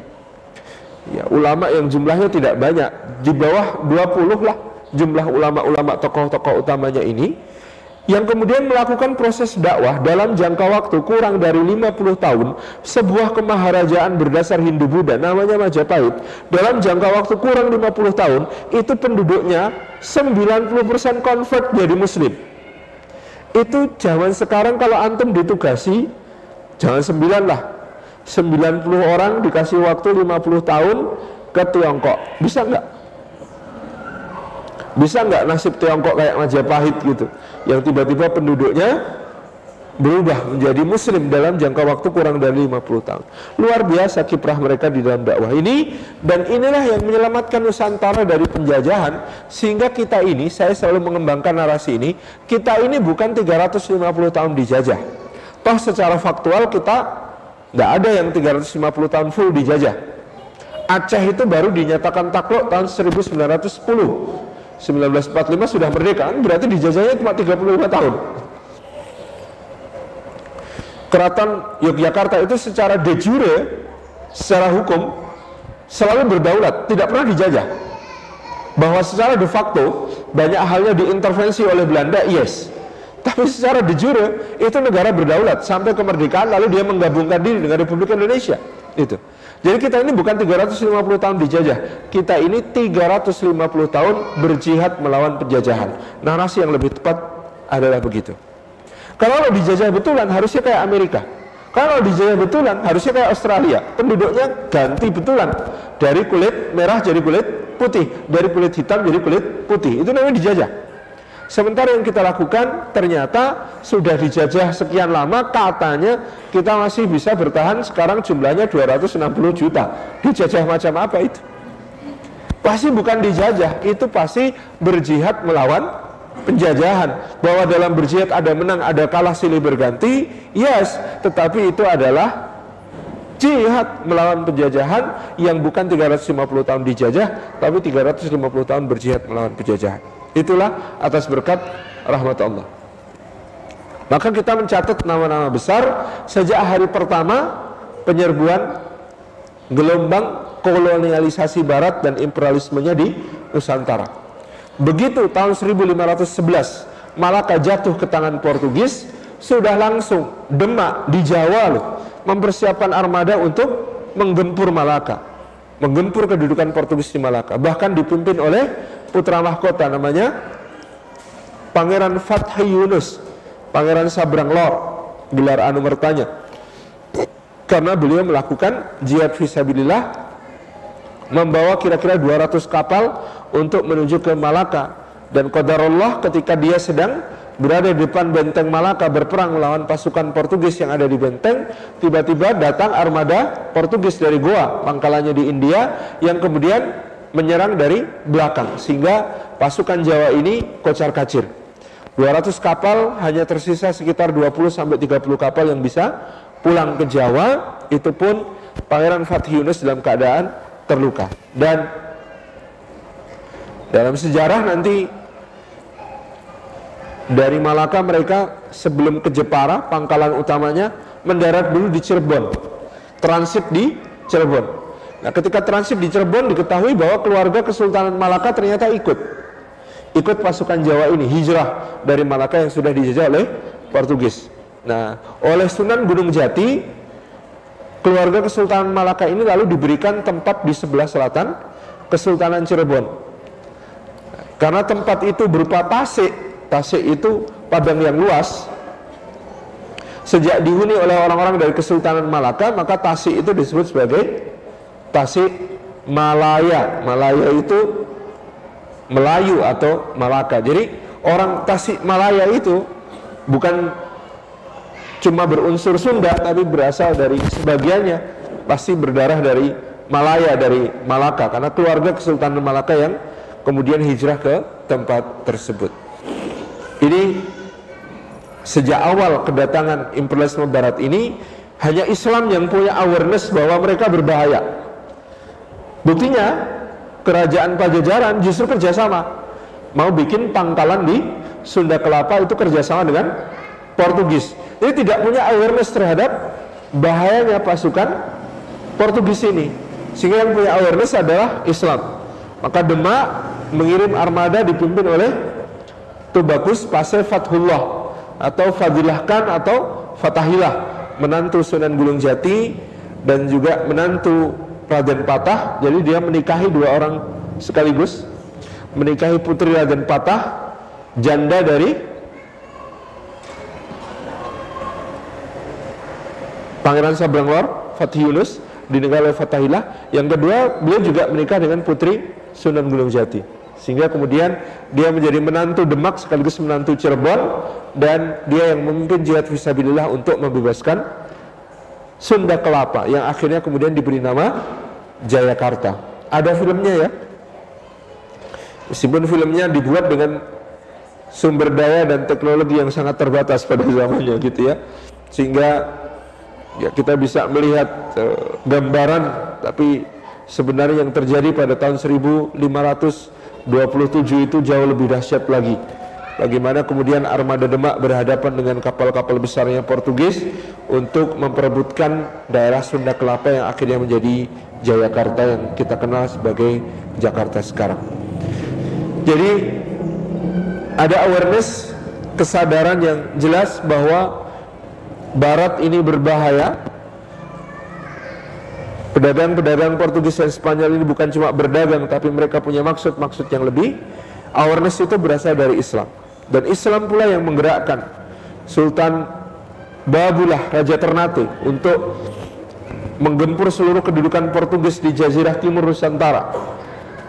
Ya, ulama yang jumlahnya tidak banyak, di bawah 20 lah jumlah ulama-ulama tokoh-tokoh utamanya ini, yang kemudian melakukan proses dakwah dalam jangka waktu kurang dari 50 tahun, sebuah kemaharajaan berdasar Hindu-Buddha namanya Majapahit, dalam jangka waktu kurang 50 tahun, itu penduduknya 90% convert jadi muslim. Itu zaman sekarang kalau antum ditugasi, jangan 9 lah, 90 orang dikasih waktu 50 tahun ke Tiongkok, bisa nggak? Bisa nggak nasib Tiongkok kayak Majapahit gitu, yang tiba-tiba penduduknya berubah menjadi muslim dalam jangka waktu kurang dari 50 tahun. Luar biasa kiprah mereka di dalam dakwah ini, dan inilah yang menyelamatkan Nusantara dari penjajahan. Sehingga kita ini, saya selalu mengembangkan narasi ini, kita ini bukan 350 tahun dijajah. Toh secara faktual kita nggak ada yang 350 tahun full dijajah. Aceh itu baru dinyatakan takluk tahun 1910. 1945 sudah merdeka, berarti dijajahnya cuma 35 tahun. Keraton Yogyakarta itu secara de jure, secara hukum selalu berdaulat, tidak pernah dijajah. Bahwa secara de facto banyak halnya diintervensi oleh Belanda, yes. Tapi secara de jure itu negara berdaulat sampai kemerdekaan, lalu dia menggabungkan diri dengan Republik Indonesia. Itu. Jadi kita ini bukan 350 tahun dijajah, kita ini 350 tahun berjihad melawan penjajahan. Narasi yang lebih tepat adalah begitu. Kalau dijajah betulan harusnya kayak Amerika. Kalau dijajah betulan harusnya kayak Australia. Penduduknya ganti betulan, dari kulit merah jadi kulit putih, dari kulit hitam jadi kulit putih. Itu namanya dijajah. Sementara yang kita lakukan ternyata sudah dijajah sekian lama, katanya kita masih bisa bertahan, sekarang jumlahnya 260 juta. Dijajah macam apa itu? Pasti bukan dijajah, itu pasti berjihad melawan penjajahan. Bahwa dalam berjihad ada menang, ada kalah, silih berganti, yes, tetapi itu adalah jihad melawan penjajahan yang bukan 350 tahun dijajah, tapi 350 tahun berjihad melawan penjajahan. Itulah atas berkat rahmat Allah. Maka kita mencatat nama-nama besar sejak hari pertama penyerbuan gelombang kolonialisasi barat dan imperialismenya di Nusantara. Begitu tahun 1511 Malaka jatuh ke tangan Portugis, sudah langsung Demak di Jawa loh mempersiapkan armada untuk menggempur Malaka, menggempur kedudukan Portugis di Malaka. Bahkan dipimpin oleh putra mahkota namanya Pangeran Fathi Yunus, Pangeran Sabrang Lor, gelar anumertanya, karena beliau melakukan jihad fisabilillah, membawa kira-kira 200 kapal untuk menuju ke Malaka. Dan qadarullah ketika dia sedang berada di depan benteng Malaka berperang melawan pasukan Portugis yang ada di benteng, tiba-tiba datang armada Portugis dari Goa, pangkalannya di India, yang kemudian menyerang dari belakang, sehingga pasukan Jawa ini kocar-kacir. 200 kapal hanya tersisa sekitar 20-30 kapal yang bisa pulang ke Jawa. Itu pun Pangeran Fathi Yunus dalam keadaan terluka. Dan dalam sejarah nanti dari Malaka mereka sebelum ke Jepara, pangkalan utamanya, mendarat dulu di Cirebon, transit di Cirebon. Nah, ketika transit di Cirebon diketahui bahwa keluarga Kesultanan Malaka ternyata ikut pasukan Jawa ini hijrah dari Malaka yang sudah dijajah oleh Portugis. Nah, oleh Sunan Gunung Jati, keluarga Kesultanan Malaka ini lalu diberikan tempat di sebelah selatan Kesultanan Cirebon. Karena tempat itu berupa tasik itu padang yang luas, sejak dihuni oleh orang-orang dari Kesultanan Malaka, maka Tasik itu disebut sebagai Tasik Malaya. Malaya itu Melayu atau Malaka. Jadi orang Tasik Malaya itu bukan cuma berunsur Sunda, tapi berasal dari sebagiannya pasti berdarah dari Malaya, dari Malaka, karena keluarga Kesultanan Malaka yang kemudian hijrah ke tempat tersebut. Ini sejak awal kedatangan imperialisme Barat ini, hanya Islam yang punya awareness bahwa mereka berbahaya. Buktinya kerajaan Pajajaran justru kerjasama, mau bikin pangkalan di Sunda Kelapa itu kerjasama dengan Portugis. Jadi tidak punya awareness terhadap bahayanya pasukan Portugis ini, sehingga yang punya awareness adalah Islam. Maka Demak mengirim armada dipimpin oleh Tubagus Pasir Fathullah atau Fadilah Khan atau Fatahillah, menantu Sunan Gunung Jati dan juga menantu Raden Patah. Jadi dia menikahi dua orang sekaligus, menikahi putri Raden Patah, janda dari Pangeran Sabrangwar, Fatih Yunus, dinikahi oleh Fatahillah. Yang kedua, beliau juga menikah dengan putri Sunan Gunung Jati, sehingga kemudian dia menjadi menantu Demak sekaligus menantu Cirebon, dan dia yang memimpin jihad fisabilillah untuk membebaskan Sunda Kelapa, yang akhirnya kemudian diberi nama Jayakarta. Ada filmnya ya, meskipun filmnya dibuat dengan sumber daya dan teknologi yang sangat terbatas pada zamannya gitu ya, sehingga ya kita bisa melihat gambaran, tapi sebenarnya yang terjadi pada tahun 1527 itu jauh lebih dahsyat lagi. Bagaimana kemudian armada Demak berhadapan dengan kapal-kapal besarnya Portugis untuk memperebutkan daerah Sunda Kelapa yang akhirnya menjadi Jayakarta yang kita kenal sebagai Jakarta sekarang. Jadi ada awareness, kesadaran yang jelas bahwa Barat ini berbahaya. Pedagang-pedagang Portugis dan Spanyol ini bukan cuma berdagang, tapi mereka punya maksud-maksud yang lebih. Awareness itu berasal dari Islam, dan Islam pula yang menggerakkan Sultan Babullah, Raja Ternate, untuk menggempur seluruh kedudukan Portugis di Jazirah Timur Nusantara,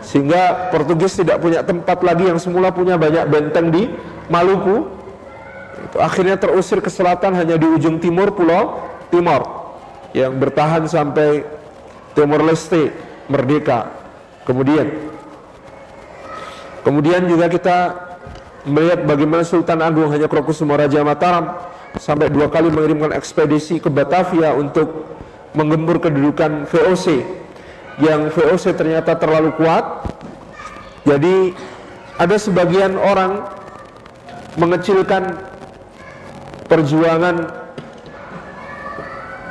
sehingga Portugis tidak punya tempat lagi. Yang semula punya banyak benteng di Maluku, itu akhirnya terusir ke selatan, hanya di ujung timur Pulau Timor yang bertahan sampai Timor Leste merdeka. Kemudian juga kita melihat bagaimana Sultan Agung Hanyakrokusumo Raja Mataram sampai 2 kali mengirimkan ekspedisi ke Batavia untuk menggempur kedudukan VOC, yang VOC ternyata terlalu kuat. Jadi ada sebagian orang mengecilkan perjuangan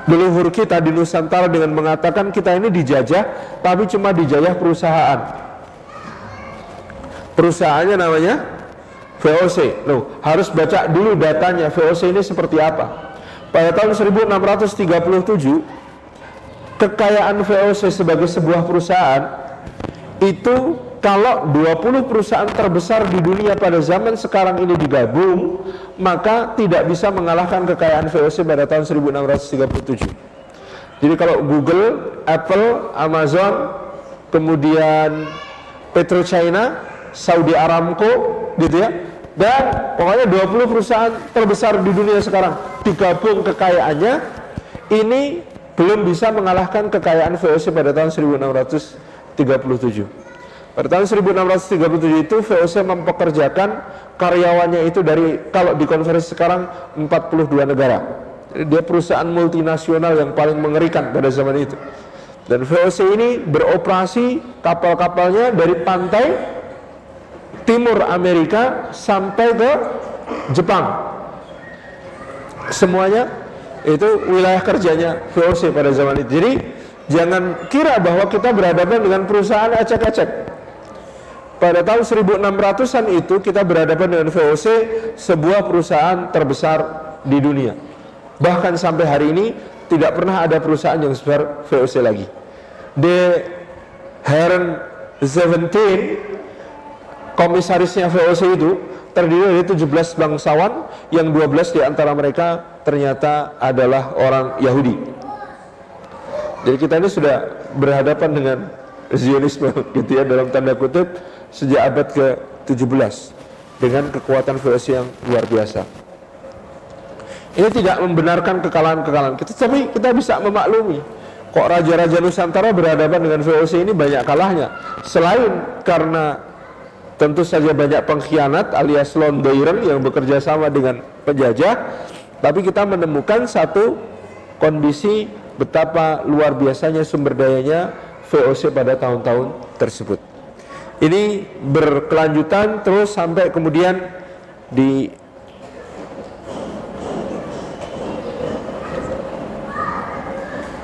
leluhur kita di Nusantara dengan mengatakan kita ini dijajah, tapi cuma dijajah perusahaan. Perusahaannya namanya VOC. Loh, harus baca dulu datanya VOC ini seperti apa. Pada tahun 1637, kekayaan VOC sebagai sebuah perusahaan itu, kalau 20 perusahaan terbesar di dunia pada zaman sekarang ini digabung, maka tidak bisa mengalahkan kekayaan VOC pada tahun 1637. Jadi kalau Google, Apple, Amazon, kemudian PetroChina, Saudi Aramco gitu ya, dan pokoknya 20 perusahaan terbesar di dunia sekarang digabung kekayaannya, ini belum bisa mengalahkan kekayaan VOC pada tahun 1637. Pada tahun 1637 itu VOC mempekerjakan karyawannya itu dari, kalau dikonversi sekarang, 42 negara. Jadi dia perusahaan multinasional yang paling mengerikan pada zaman itu. Dan VOC ini beroperasi kapal-kapalnya dari pantai timur Amerika sampai ke Jepang. Semuanya itu wilayah kerjanya VOC pada zaman itu. Jadi jangan kira bahwa kita berhadapan dengan perusahaan ecek-ecek. Pada tahun 1600-an itu kita berhadapan dengan VOC, sebuah perusahaan terbesar di dunia. Bahkan sampai hari ini tidak pernah ada perusahaan yang sebesar VOC lagi. The Heron 17, komisarisnya VOC itu terdiri dari 17 bangsawan, yang 12 di antara mereka ternyata adalah orang Yahudi. Jadi kita ini sudah berhadapan dengan Zionisme gitu ya, dalam tanda kutip, sejak abad ke-17 dengan kekuatan VOC yang luar biasa. Ini tidak membenarkan kekalahan-kekalahan kita, tapi kita bisa memaklumi kok raja-raja Nusantara berhadapan dengan VOC ini banyak kalahnya. Selain karena tentu saja banyak pengkhianat alias londoiren yang bekerja sama dengan penjajah, tapi kita menemukan satu kondisi betapa luar biasanya sumber dayanya VOC pada tahun-tahun tersebut. Ini berkelanjutan terus sampai kemudian di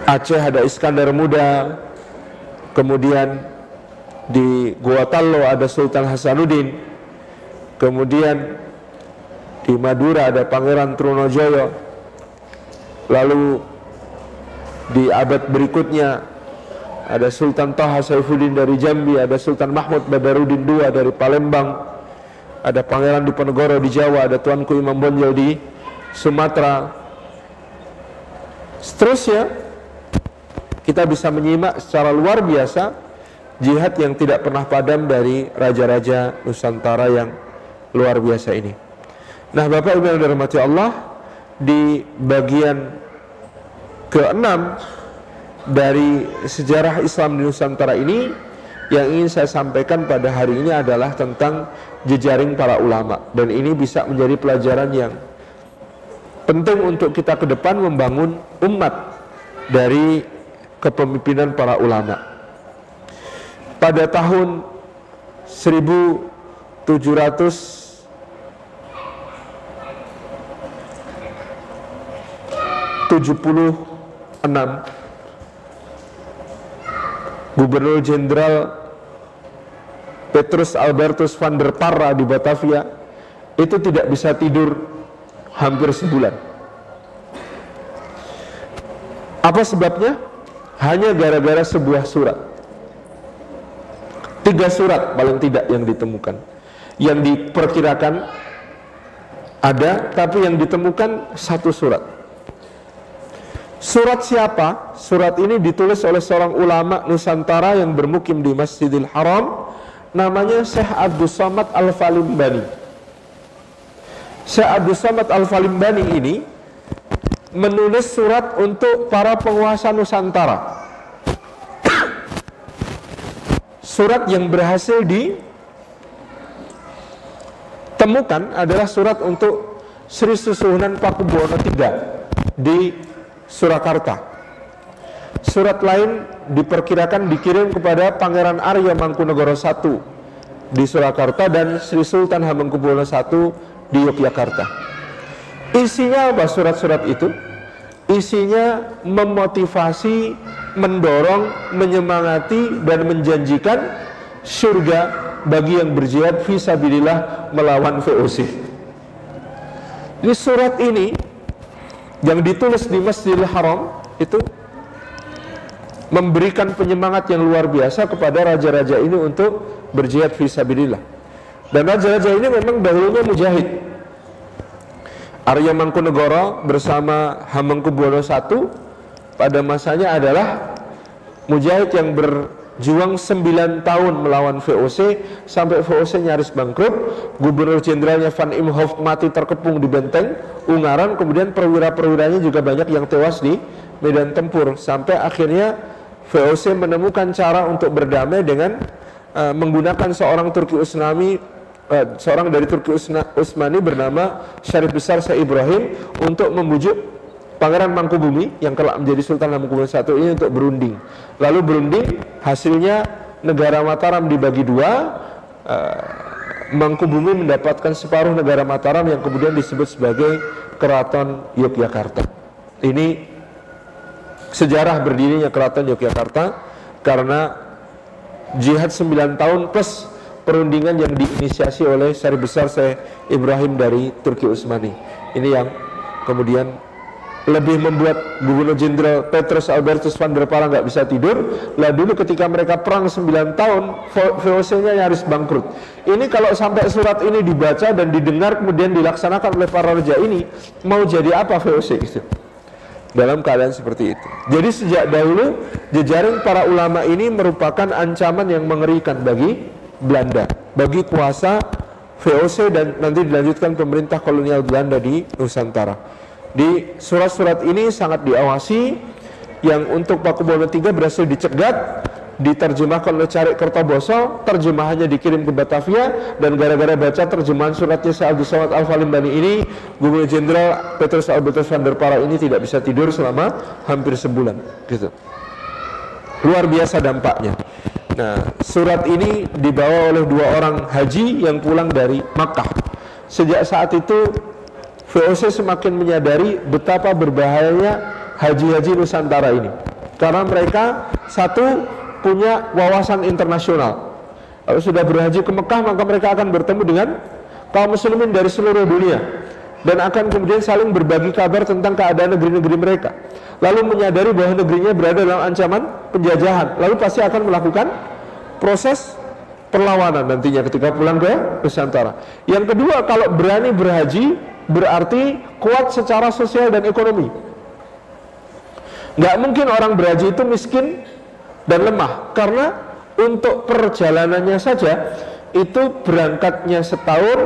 Aceh ada Iskandar Muda, kemudian di Gorontalo ada Sultan Hasanuddin, kemudian di Madura ada Pangeran Trunojoyo, lalu di abad berikutnya ada Sultan Taha Saifuddin dari Jambi, ada Sultan Mahmud Badarudin II dari Palembang, ada Pangeran Diponegoro di Jawa, ada Tuanku Imam Bonjol di Sumatera. Seterusnya kita bisa menyimak secara luar biasa jihad yang tidak pernah padam dari raja-raja Nusantara yang luar biasa ini. Nah, Bapak Ibu yang dirahmati Allah, di bagian ke-6 dari sejarah Islam di Nusantara ini, yang ingin saya sampaikan pada hari ini adalah tentang jejaring para ulama. Dan ini bisa menjadi pelajaran yang penting untuk kita ke depan membangun umat dari kepemimpinan para ulama. Pada tahun 1776, Gubernur Jenderal Petrus Albertus van der Parra di Batavia itu tidak bisa tidur hampir sebulan. Apa sebabnya? Hanya gara-gara sebuah surat. 3 surat paling tidak yang ditemukan. Yang diperkirakan ada, tapi yang ditemukan 1 surat. Surat siapa? Surat ini ditulis oleh seorang ulama Nusantara yang bermukim di Masjidil Haram, namanya Syekh Abdus Somad Al-Falimbani. Syekh Abdus Somad Al-Falimbani ini menulis surat untuk para penguasa Nusantara. Surat yang berhasil ditemukan adalah surat untuk Sri Susuhunan Pakubuwono III di Surakarta. Surat lain diperkirakan dikirim kepada Pangeran Arya Mangkunegoro I di Surakarta dan Sri Sultan Hamengkubuwono I di Yogyakarta. Isinya apa surat-surat itu? Isinya memotivasi, mendorong, menyemangati dan menjanjikan surga bagi yang berjihad fisabilillah melawan VOC. Di surat ini yang ditulis di Masjidil Haram itu memberikan penyemangat yang luar biasa kepada raja-raja ini untuk berjihad fisabilillah. Dan raja-raja ini memang dahulunya mujahid. Arya Mangkunegoro bersama Hamengkubuwono I pada masanya adalah mujahid yang berjuang 9 tahun melawan VOC sampai VOC nyaris bangkrut. Gubernur jenderalnya Van Imhoff mati terkepung di benteng Ungaran, kemudian perwira-perwiranya juga banyak yang tewas di medan tempur, sampai akhirnya VOC menemukan cara untuk berdamai dengan menggunakan seorang Turki Utsmani, seorang dari Turki Utsmani bernama Syarif Besar Syekh Ibrahim, untuk membujuk Pangeran Mangkubumi yang kelak menjadi Sultan Hamengkubuwono I ini untuk berunding. Lalu berunding, hasilnya negara Mataram dibagi 2. Mangkubumi mendapatkan separuh negara Mataram yang kemudian disebut sebagai Keraton Yogyakarta. Ini sejarah berdirinya Keraton Yogyakarta karena jihad 9 tahun plus perundingan yang diinisiasi oleh Syarif Besar Syekh Ibrahim dari Turki Utsmani. Ini yang kemudian lebih membuat Gubernur Jenderal Petrus Albertus van der Pala nggak bisa tidur. Lah dulu ketika mereka perang 9 tahun, VOC-nya nyaris bangkrut. Ini kalau sampai surat ini dibaca dan didengar kemudian dilaksanakan oleh para raja ini, mau jadi apa VOC gitu? Dalam keadaan seperti itu. Jadi sejak dahulu jejaring para ulama ini merupakan ancaman yang mengerikan bagi Belanda, bagi kuasa VOC dan nanti dilanjutkan pemerintah kolonial Belanda di Nusantara. Di surat-surat ini sangat diawasi, yang untuk Pakubuwono III berhasil dicegat, diterjemahkan oleh Carik Kertoboso, terjemahannya dikirim ke Batavia, dan gara-gara baca terjemahan suratnya Syekh Abdul Somad Al-Falimbani ini, Gubernur Jenderal Petrus Albertus van der Pala ini tidak bisa tidur selama hampir sebulan gitu. Luar biasa dampaknya. Nah, surat ini dibawa oleh 2 orang haji yang pulang dari Makkah. Sejak saat itu VOC semakin menyadari betapa berbahayanya haji-haji Nusantara ini, karena mereka satu punya wawasan internasional. Kalau sudah berhaji ke Mekah, maka mereka akan bertemu dengan kaum muslimin dari seluruh dunia dan akan kemudian saling berbagi kabar tentang keadaan negeri-negeri mereka, lalu menyadari bahwa negerinya berada dalam ancaman penjajahan, lalu pasti akan melakukan proses perlawanan nantinya ketika pulang ke Nusantara. Yang kedua, kalau berani berhaji berarti kuat secara sosial dan ekonomi. Nggak mungkin orang berhaji itu miskin dan lemah, karena untuk perjalanannya saja itu berangkatnya setahun,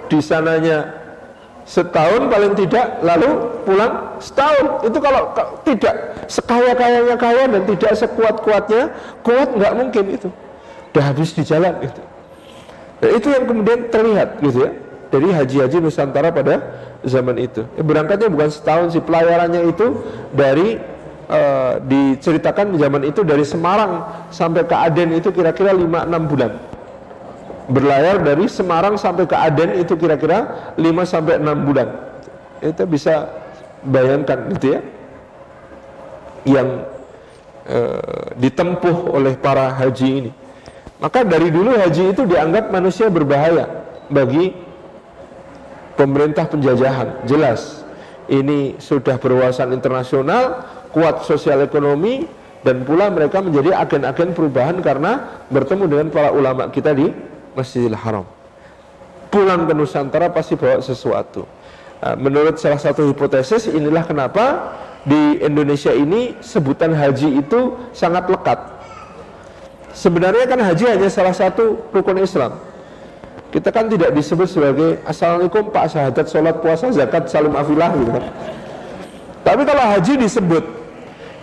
di sananya setahun paling tidak, lalu pulang setahun. Itu kalau tidak sekaya-kayanya kaya dan tidak sekuat-kuatnya kuat, nggak mungkin itu. Udah habis di jalan itu. Nah, itu yang kemudian terlihat gitu ya dari haji-haji Nusantara pada zaman itu. Berangkatnya bukan setahun sih, pelayarannya itu dari diceritakan di zaman itu dari Semarang sampai ke Aden itu kira-kira 5-6 bulan. Berlayar dari Semarang sampai ke Aden itu kira-kira 5-6 bulan. Itu bisa bayangkan gitu ya, yang ditempuh oleh para haji ini. Maka dari dulu haji itu dianggap manusia berbahaya bagi pemerintah penjajahan. Jelas ini sudah berwawasan internasional, kuat sosial ekonomi, dan pula mereka menjadi agen-agen perubahan karena bertemu dengan para ulama kita di Masjidil Haram. Pulang ke Nusantara pasti bawa sesuatu. Nah, menurut salah satu hipotesis, inilah kenapa di Indonesia ini sebutan haji itu sangat lekat. Sebenarnya kan haji hanya salah satu rukun Islam. Kita kan tidak disebut sebagai Assalamualaikum Pak, syahadat, sholat, puasa, zakat, salam afilah gitu kan. Tapi kalau haji disebut,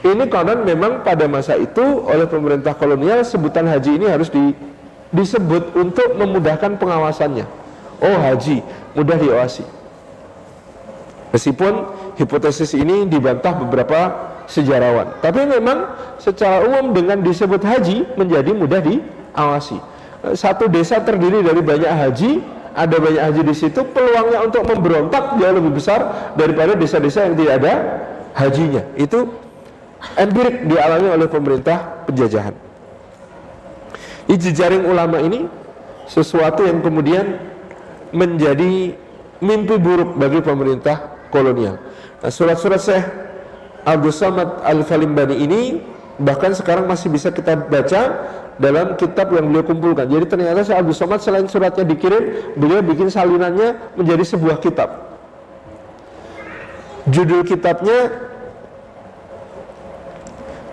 ini konon memang pada masa itu oleh pemerintah kolonial sebutan haji ini harus disebut untuk memudahkan pengawasannya. Oh haji, mudah diawasi. Meskipun hipotesis ini dibantah beberapa sejarawan, tapi memang secara umum dengan disebut haji menjadi mudah diawasi. Satu desa terdiri dari banyak haji, ada banyak haji di situ, peluangnya untuk memberontak jauh lebih besar daripada desa-desa yang tidak ada hajinya. Itu empirik dialami oleh pemerintah penjajahan. Jejaring ulama ini sesuatu yang kemudian menjadi mimpi buruk bagi pemerintah kolonial. Nah, surat-surat Syekh Abdul Somad Al-Falimbani ini bahkan sekarang masih bisa kita baca dalam kitab yang beliau kumpulkan. Jadi ternyata Syekh Abdul Somad selain suratnya dikirim, beliau bikin salinannya menjadi sebuah kitab. Judul kitabnya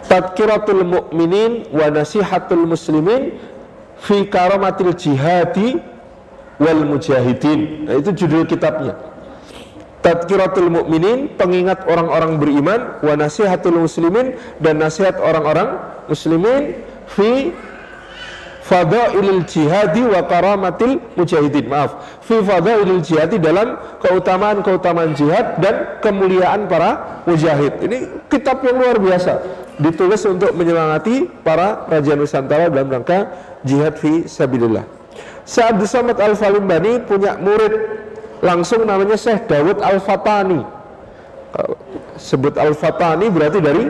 Tadkiratul Mu'minin wa Nasihatul Muslimin fi Karamatil Jihadi wal Mujahidin. Nah, itu judul kitabnya. Tadkiratul Mu'minin, pengingat orang-orang beriman, wa Nasihatul Muslimin, dan nasihat orang-orang muslimin, fi Fadailil Jihadi wa Karamatil Mujahidin. Maaf, fi Fadailil Jihadi, dalam keutamaan-keutamaan jihad dan kemuliaan para mujahid. Ini kitab yang luar biasa, ditulis untuk menyemangati para raja Nusantara dalam rangka jihad fi sabilillah. Syekh Abdul Somad Al-Falimbani punya murid langsung namanya Syekh Dawud Al-Fatani. Sebut Al-Fatani berarti dari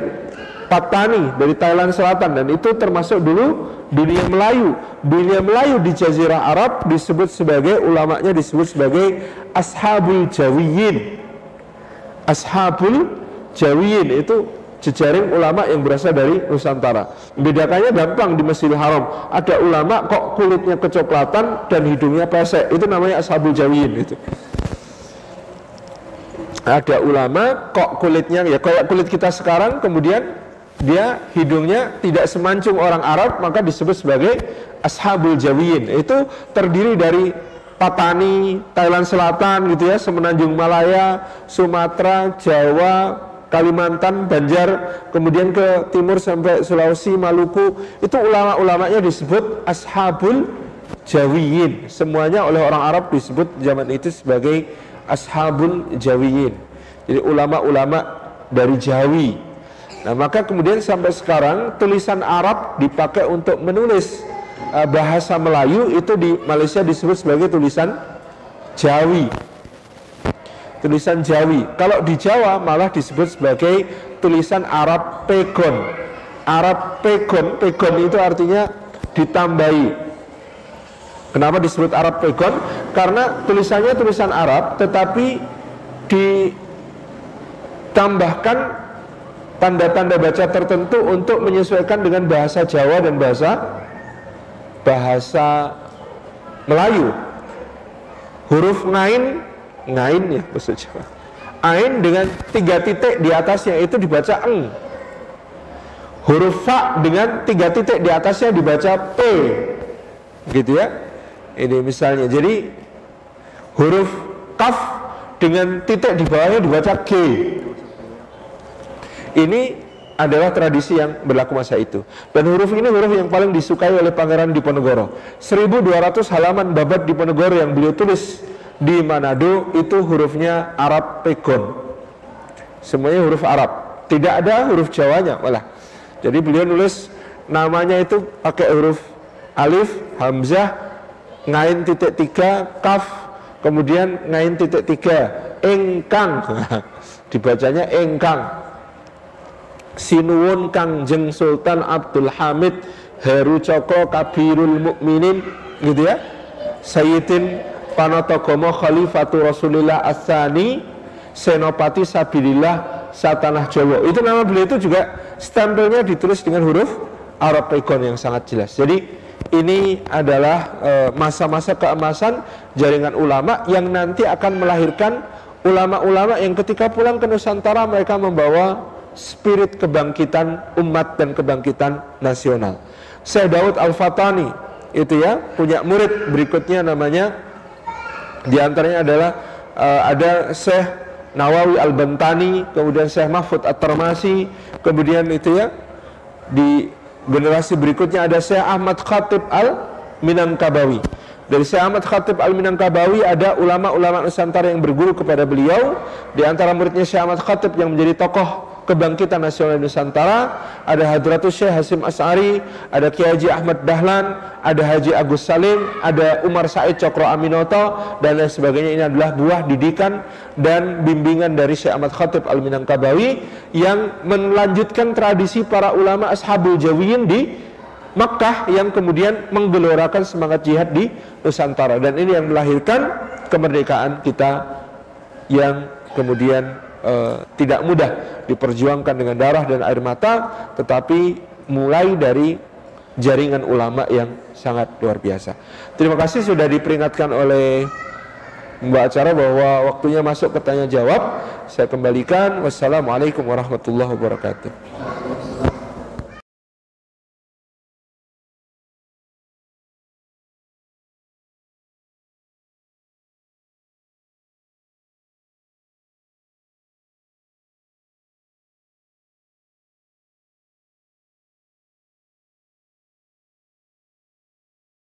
Patani, dari Thailand Selatan, dan itu termasuk dulu dunia Melayu. Dunia Melayu di Jazirah Arab disebut sebagai, ulamanya disebut sebagai Ashabul Jawiyin. Ashabul Jawiyin itu jejaring ulama yang berasal dari Nusantara. Bedakannya gampang, di Masjidil Haram ada ulama kok kulitnya kecoklatan dan hidungnya pesek, itu namanya Ashabul Jawiyin itu. Ada ulama kok kulitnya ya kayak kulit kita sekarang, kemudian dia hidungnya tidak semancung orang Arab, maka disebut sebagai Ashabul Jawiyin. Itu terdiri dari Patani, Thailand Selatan gitu ya, Semenanjung Malaya, Sumatera, Jawa, Kalimantan, Banjar, kemudian ke timur sampai Sulawesi, Maluku. Itu ulama-ulamanya disebut Ashabul Jawiyin. Semuanya oleh orang Arab disebut zaman itu sebagai Ashabul Jawiyin. Jadi ulama-ulama dari Jawi. Nah, maka kemudian sampai sekarang tulisan Arab dipakai untuk menulis bahasa Melayu, itu di Malaysia disebut sebagai tulisan Jawi. Tulisan Jawi. Kalau di Jawa malah disebut sebagai tulisan Arab Pegon. Arab Pegon, Pegon itu artinya ditambahi. Kenapa disebut Arab Pegon? Karena tulisannya tulisan Arab, tetapi ditambahkan tanda-tanda baca tertentu untuk menyesuaikan dengan bahasa Jawa dan bahasa Melayu. Huruf ngain ya bahasa Jawa. Ain dengan 3 titik di atasnya itu dibaca eng. Huruf fa dengan 3 titik di atasnya dibaca p. Gitu ya. Ini misalnya, jadi huruf kaf dengan titik di bawahnya dibaca G. Ini adalah tradisi yang berlaku masa itu. Dan huruf ini huruf yang paling disukai oleh Pangeran Diponegoro. 1200 halaman babat Diponegoro yang beliau tulis di Manado itu hurufnya Arab Pegon. Semuanya huruf Arab, tidak ada huruf Jawanya malah. Jadi beliau nulis namanya itu pakai huruf alif, hamzah, ngain titik 3, kaf, kemudian ngain titik 3, engkang. Dibacanya engkang. Sinuwun Kangjeng Sultan Abdul Hamid Heru Cokro Kabirul Mukminin, gitu ya. Sayyidin Panotogomo Khalifatu Rasulillah As-Sani Senopati Sabilillah Satanah Jawa. Itu nama beliau itu juga stempelnya ditulis dengan huruf Arab Pegon yang sangat jelas. Jadi ini adalah masa-masa keemasan jaringan ulama yang nanti akan melahirkan ulama-ulama yang ketika pulang ke Nusantara mereka membawa spirit kebangkitan umat dan kebangkitan nasional. Syekh Daud Al-Fatani itu ya punya murid berikutnya, namanya diantaranya adalah ada Syekh Nawawi Al-Bantani, kemudian Syekh Mahfud At-Tarmasi, kemudian itu ya di generasi berikutnya ada Syekh Ahmad Khatib Al-Minangkabawi. Dari Syekh Ahmad Khatib Al-Minangkabawi ada ulama-ulama Nusantara yang berguru kepada beliau. Di antara muridnya Syekh Ahmad Khatib yang menjadi tokoh kebangkitan nasional Nusantara ada Hadratus Syekh Hasim As'ari, ada Kiai Haji Ahmad Dahlan, ada Haji Agus Salim, ada Umar Said Cokro Aminoto, dan lain sebagainya. Ini adalah buah didikan dan bimbingan dari Syekh Ahmad Khatib Al-Minangkabawi yang melanjutkan tradisi para ulama Ashabul Jawiyin di Makkah yang kemudian menggelorakan semangat jihad di Nusantara. Dan ini yang melahirkan kemerdekaan kita yang kemudian tidak mudah diperjuangkan dengan darah dan air mata, tetapi mulai dari jaringan ulama yang sangat luar biasa. Terima kasih sudah diperingatkan oleh Mbak acara bahwa waktunya masuk ke tanya jawab. Saya kembalikan. Wassalamualaikum warahmatullahi wabarakatuh.